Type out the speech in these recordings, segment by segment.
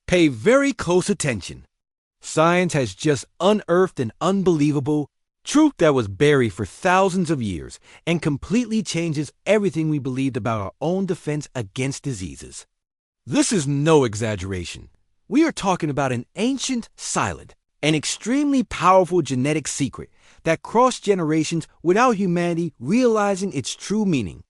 Pay very close attention. Science has just unearthed an unbelievable truth that was buried for thousands of years and completely changes everything we believed about our own defense against diseases. This is no exaggeration. We are talking about an ancient, silent, and extremely powerful genetic secret that crossed generations without humanity realizing its true meaning.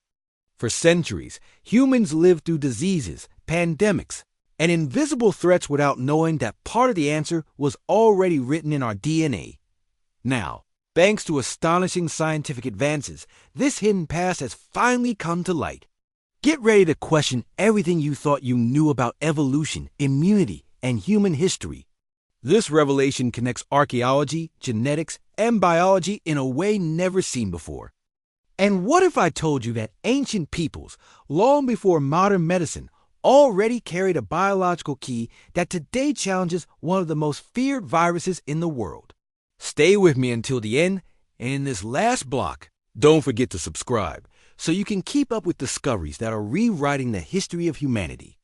For centuries, humans lived through diseases, pandemics, and invisible threats without knowing that part of the answer was already written in our DNA. Now, thanks to astonishing scientific advances, this hidden past has finally come to light. Get ready to question everything you thought you knew about evolution, immunity, and human history. This revelation connects archaeology, genetics, and biology in a way never seen before. And what if I told you that ancient peoples, long before modern medicine, already carried a biological key that today challenges one of the most feared viruses in the world? Stay with me until the end, and in this last block, don't forget to subscribe so you can keep up with discoveries that are rewriting the history of humanity.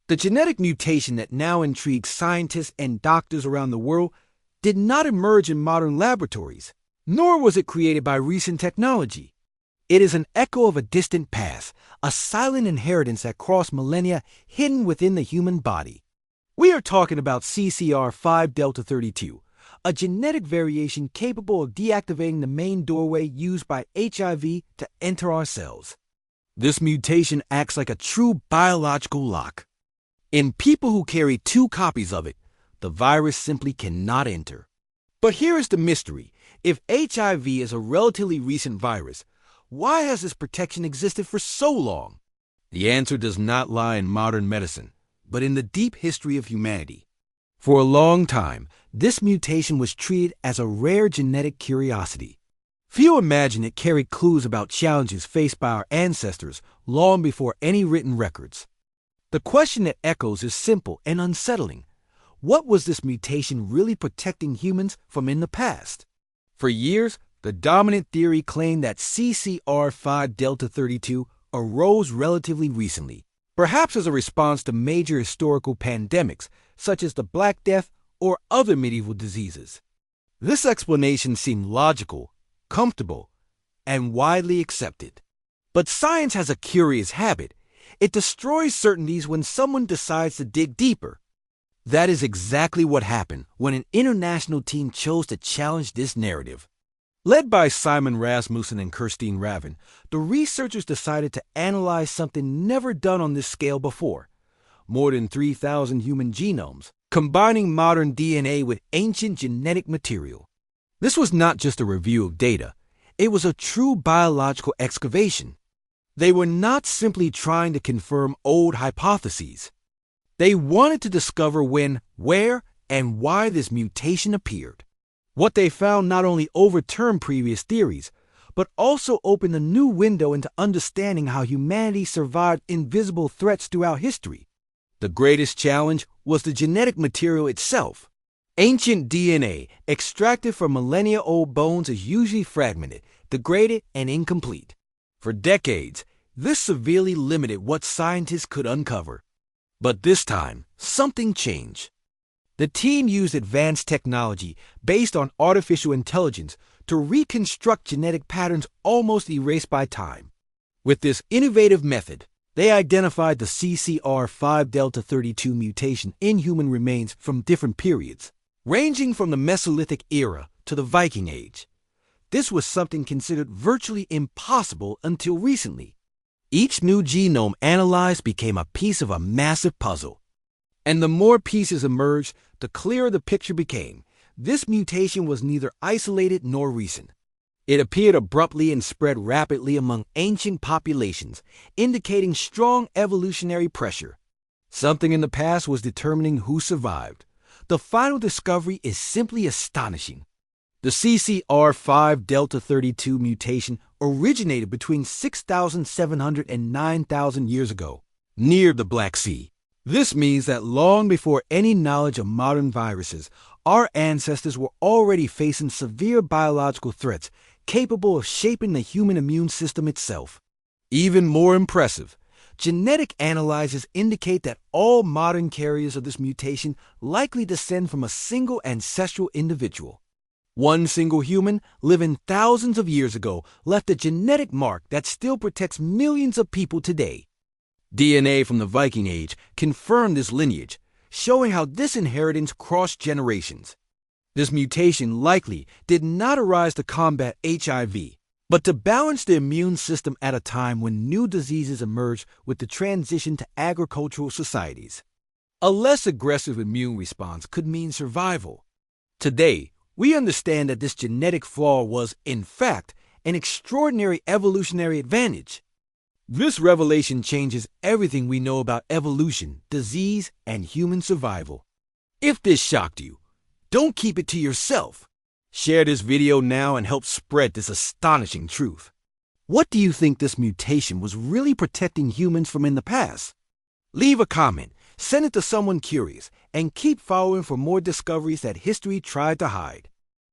The genetic mutation that now intrigues scientists and doctors around the world did not emerge in modern laboratories, nor was it created by recent technology. It is an echo of a distant past, a silent inheritance that crossed millennia hidden within the human body. We are talking about CCR5 Delta 32, a genetic variation capable of deactivating the main doorway used by HIV to enter our cells. This mutation acts like a true biological lock. In people who carry 2 copies of it, the virus simply cannot enter. But here is the mystery. If HIV is a relatively recent virus, why has this protection existed for so long? The answer does not lie in modern medicine, but in the deep history of humanity. For a long time, this mutation was treated as a rare genetic curiosity. Few imagined it carried clues about challenges faced by our ancestors long before any written records. The question that echoes is simple and unsettling. What was this mutation really protecting humans from in the past? For years, the dominant theory claimed that CCR5 Delta 32 arose relatively recently, perhaps as a response to major historical pandemics such as the Black Death or other medieval diseases. This explanation seemed logical, comfortable, and widely accepted. But science has a curious habit. It destroys certainties when someone decides to dig deeper. That is exactly what happened when an international team chose to challenge this narrative. Led by Simon Rasmussen and Kirstine Ravin, the researchers decided to analyze something never done on this scale before. More than 3,000 human genomes, combining modern DNA with ancient genetic material. This was not just a review of data. It was a true biological excavation. They were not simply trying to confirm old hypotheses. They wanted to discover when, where, and why this mutation appeared. What they found not only overturned previous theories, but also opened a new window into understanding how humanity survived invisible threats throughout history. The greatest challenge was the genetic material itself. Ancient DNA, extracted from millennia-old bones, is usually fragmented, degraded, and incomplete. For decades, this severely limited what scientists could uncover. But this time, something changed. The team used advanced technology based on artificial intelligence to reconstruct genetic patterns almost erased by time. With this innovative method, they identified the CCR5 Delta 32 mutation in human remains from different periods, ranging from the Mesolithic era to the Viking Age. This was something considered virtually impossible until recently. Each new genome analyzed became a piece of a massive puzzle. And the more pieces emerged, the clearer the picture became. This mutation was neither isolated nor recent. It appeared abruptly and spread rapidly among ancient populations, indicating strong evolutionary pressure. Something in the past was determining who survived. The final discovery is simply astonishing. The CCR5 Delta 32 mutation originated between 6,700 and 9,000 years ago, near the Black Sea. This means that long before any knowledge of modern viruses, our ancestors were already facing severe biological threats capable of shaping the human immune system itself. Even more impressive, Genetic analyses indicate that all modern carriers of this mutation likely descend from a single ancestral individual. One single human, living thousands of years ago, left a genetic mark that still protects millions of people today. DNA from the Viking Age confirmed this lineage, showing how this inheritance crossed generations. This mutation likely did not arise to combat HIV, but to balance the immune system at a time when new diseases emerged with the transition to agricultural societies. A less aggressive immune response could mean survival. Today, we understand that this genetic flaw was, in fact, an extraordinary evolutionary advantage. This revelation changes everything we know about evolution, disease, and human survival. If this shocked you, don't keep it to yourself. Share this video now and help spread this astonishing truth. What do you think this mutation was really protecting humans from in the past? Leave a comment, send it to someone curious, and keep following for more discoveries that history tried to hide.